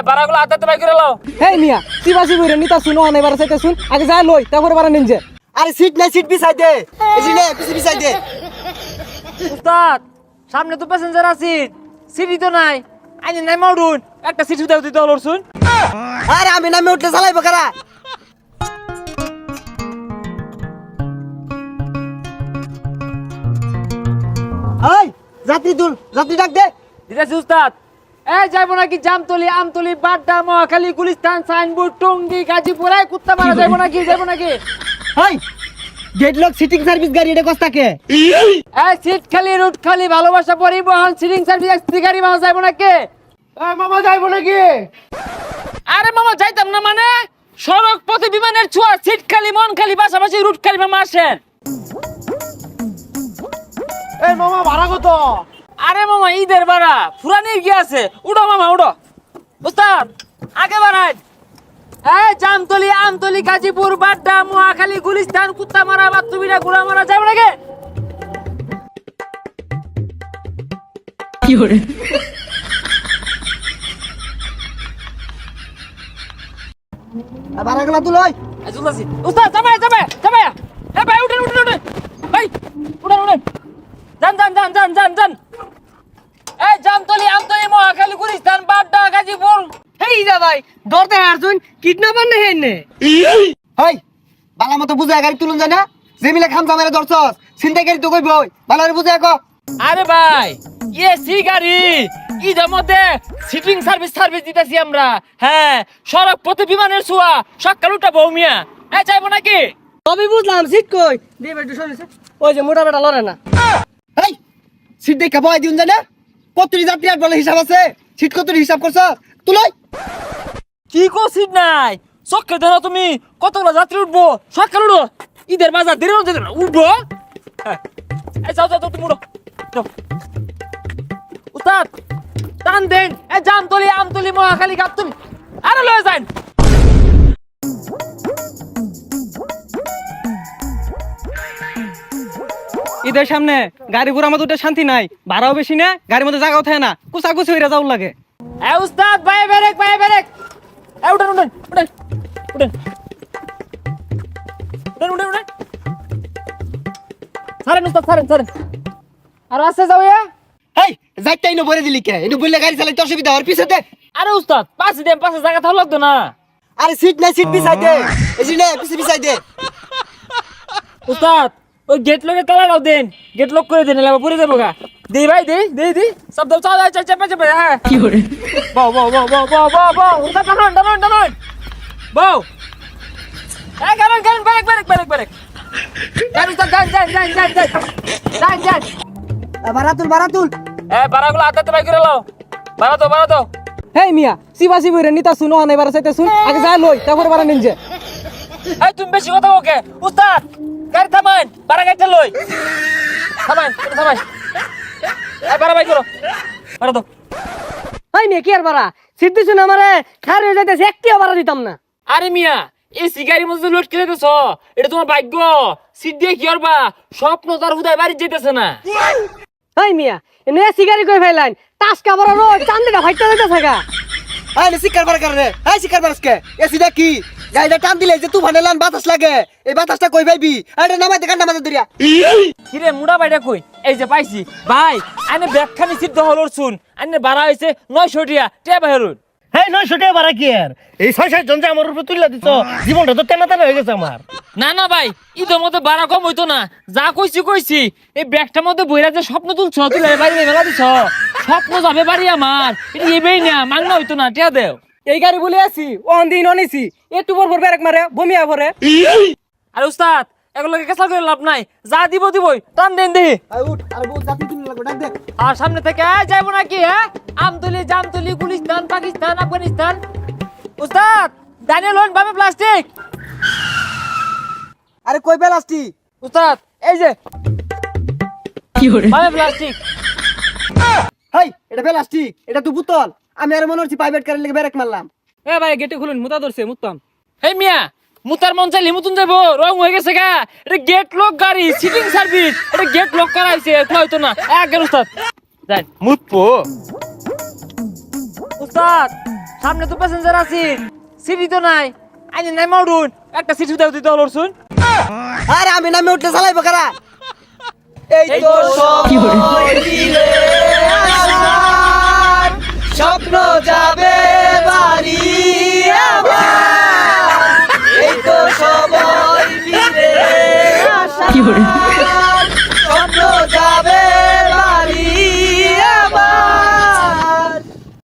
বারাগুলো আদাতে by করে লাও। হেই মিয়া সিবাসি বইরে নিতা শুনো না এবারে চাইতে শুন আগে যা লই তারপরে বারা নিনজে। আরে সিট নাই, সিট বিছাই দে, এই নে পিছে বিছাই দে। উস্তাদ সামনে তো প্যাসেঞ্জার আছে, সিটই তো নাই। আইনে নাই মাউডুন একটা সিট উদাও দিতে হলো শুন। আরে আমি নামে উঠলে চালাইবো কারা? এই যাত্রী তুল, যাত্রী ডাক দে। দিতেছি উস্তাদ। যাইবো নাকি জামতলি, আমতলি, বাড্ডা, মহাখালী, গুলিস্তান, সাইনবোর্ড, টঙ্গী, গাজীপুর, কুত্তা মারা যাইবো নাকি? যাইবো নাকি? এই গেটলক সিটিং সার্ভিস গাড়ি এটা কস্তাকে? সিট খালি, রুট খালি, ভালোবাসা পরিবহন, সিটিং সার্ভিস এক্সপ্রেস গাড়ি পাওয়া যাইবো নাকি? মামা যাইবো নাকি? আরে মামা যাইতাম না মানে? সড়ক পথে বিমানের ছোঁয়া, সিট খালি, মন খালি, পাশাপাশি রুট খালি, মামা আসেন। এই মামা ভাড়া কত? আরে মামা ঈদের ভাড়া ফুরানি কি আছে, উঠো মামা উঠো। উস্তাদ আগে বাড়াই। জামতলি, আমতলি, গাজীপুর, বাড্ডা, মহাখালী, গুলিস্তান, কুত্তামারা, বাতুবিরা, গুড়ামারা যাবে নাকি? কি করে ভাড়াগুলা তুল। ওই জুলাসি উস্তাদ যাবে যাবে যাবে। ভাই উঠেন উঠেন উঠেন ভাই, উঠেন উঠেন, যান যান যান যান যান যান। জামতলি, আমতলি, মহাখালী, গুলিস্তান, বাড্ডা, গাজীপুর। হেই যা ভাই দরতে হারছুন কিডন্যাপার না হেন নে। এই বালা মতো বুঝায় গাড়ি তুলুন যায় না? জেমিলে খামসা মেরে ধরছস, চিন্তা গাড়ি তো কইবই, ভালো করে বুঝায় কো। আরে ভাই এসি গাড়ি, ঈদের মধ্যে সিটিং সার্ভিস দিতেছি আমরা। হ্যাঁ সড়ক পথে বিমানের ছোঁয়া, সকাল উঠা বৌমিয়া। যাইবো নাকি? তবে বুঝলাম সিট কই দে বেটু শুনেছে ওই যে মোটা বেটা লরে না। এই সিট দেখা বয় দিউন যায় না? কতটি যাত্রী আর বলে হিসাব আছে, সিট কতটি হিসাব করছ তুলাই। কি কো সিট নাই? চোখে ধরো তুমি কতগুলো যাত্রী উঠবো, সকাল উঠো, ঈদের বাজার দেরি হতে উঠবো। যাও যাও তুমি উঠো। উস্তাদ টান দেন। জামতলি, আমতলি, মহাখালী, গাবতলি, আরে লয়ে যান। ঈদের সামনে গাড়ি ঘোড়া মধ্যে উঠে শান্তি নাই, ভাড়াও বেশি না, গাড়ির মধ্যে জায়গাও থাকে না, কুচাকুচি হইরা যাও লাগে। উস্তাদ ভাই বেরেক ভাই বেরেক। উঠেন উঠেন উঠেন উঠেন উঠেন উঠেন উঠেন। সারেন উস্তাদ সারেন সারেন। আর আসতে যাও। এই যাইতাই না বলে দিলি কে? এটু বললে গাড়ি চালাইতে অসুবিধা আর পিছে দে। আরে উস্তাদ পাশে দেন, পাশে জায়গা থাকলো লাগতো না। আরে সিট নাই, সিট বিছাই দে, এই নে পিছে বিছাই দে। উস্তাদ ওই গেট লকে তালা দাও দেন, গেট লক করে দেন, এলাকা পুরে দেবো গা। দে ভাই দে দে দে সব দাও, চাল চাল চেপে চেপে। হ্যাঁ কি করে বাও বাও বাও বাও বাও বাও বাও। উস্তাদ টানুন টানুন টানুন বাও। গাড়ি গাড়ি ব্রেক ব্রেক ব্রেক ব্রেক। গাড়ি উস্তাদ যান যান যান যান যান যান যান। ভাড়া তুল, ভাড়া তুল। বারাগুলো আদাতে বাই করে লাও। বাড়া দাও বাড়া দাও। হেই মিয়া সিবাসি বইরে নিতা শুনো না এবারে চাইতে শুন আগে যা লই তারপরে বারা নিনজে। তুমি বেশি কথা ওকে। উস্তাদ গাড়ি থামান, বারা গাড়িটা লই থামান থামান। বারা বাই করো, বাড়া দাও। হাই মিয়া কি আর বারা সিট দিছুন আমারে খার হয়ে যাইতেছে, একটিও বারা দিতাম না। আরে মিয়া এই সিগারির মধ্যে লোড করে দিতেছ, এটা তোমার ভাগ্য। সিট দিয়ে কি করবা? স্বপ্ন তার উদয় বাড়ি যেতেছে না। হাই মিয়া এনে সিগারি কই ফাইলাইন টাসকা বড় রো চান্দিটা ফাইটা যাইতেছে গা। এই নে শিকার বার করে রে, এই শিকার বারসকে এসিটা কি? গাড়িটা টান দিলে যে তুফানে লান বাতাস লাগে, এই বাতাসটা কই পাইবি? এটা নামাইতে কান্না মাঝে দরিয়া। কিরে মুড়া বাইটা কই? এই যে পাইছি ভাই। আইনে ব্যাগখানি সিট দহলর শুন, আইনে বাড়া হয়েছে 900 টিয়া টিয়া বাহিরুন। হ্যাঁ 900 টাকা ভাড়া কি আর? এই 6-7 জন যে আমার উপরে তুলে দিত, জীবনটা তো তেনা তেনা হয়ে গেছে আমার। না না ভাই ঈদের মধ্যে বাড়া কম হইতো না। যা কইছি কইছি, এই ব্যাগটার মধ্যে বইরা যে স্বপ্ন তুলছ, তুলে বাড়ি মেলা দিছ, স্বপ্ন যাবে বাড়ি আমার। এটা এবেই না, মাংনা হইতো না, টিয়া দেও। এই গাড়ি বলে আছি অন দিন অনিছি একটু পর পর ব্রেক মারে বমিয়া পড়ে। আরে উস্তাদ এগুলোকে কেসাল করে লাভ নাই, যা দিব দিবই, টান দেন দেহি। এই উঠ, আর বউ যাত্রী তুলে লাগবে, ডাক দে। আর সামনে থেকে যাইবো নাকি? আমতলি, জামতলি, গুলিস্তান, পাকিস্তান, আফগানিস্তান। উস্তাদ দাঁড়িয়ে লোন ভাবে প্লাস্টিক। আরে কই বেলাস্টি? উস্তাদ এই যে ভাবে প্লাস্টিক। হেই এটা বেলাস্টিক, এটা তো বোতল। আমি আর মনে হচ্ছে প্রাইভেট কারের লেগে ব্রেক মারলাম। এ ভাই গেটে খুলুন মুতা ধরছে মুতাম। এই মিয়া মুতার মন চাইলে মুতুন যাবো, রং হয়ে গেছে গা। এটা গেট লক গাড়ি, সিটিং সার্ভিস, এটা গেট লক করাইছে, হয়তো না। এক গেল উস্তাদ যাই মুতপো। উস্তাদ সামনে তো প্যাসেঞ্জার আছে সিটি তো নাই আইনে নাই মাউডুন একটা সিট দাও দিতে হলো শুন আরে আমি নামে উঠলে চালাইবো কারা এই তো সময় ফিরে আসার, স্বপ্ন যাবে বাড়ি আমার, এই তো সময় ফিরে আসার।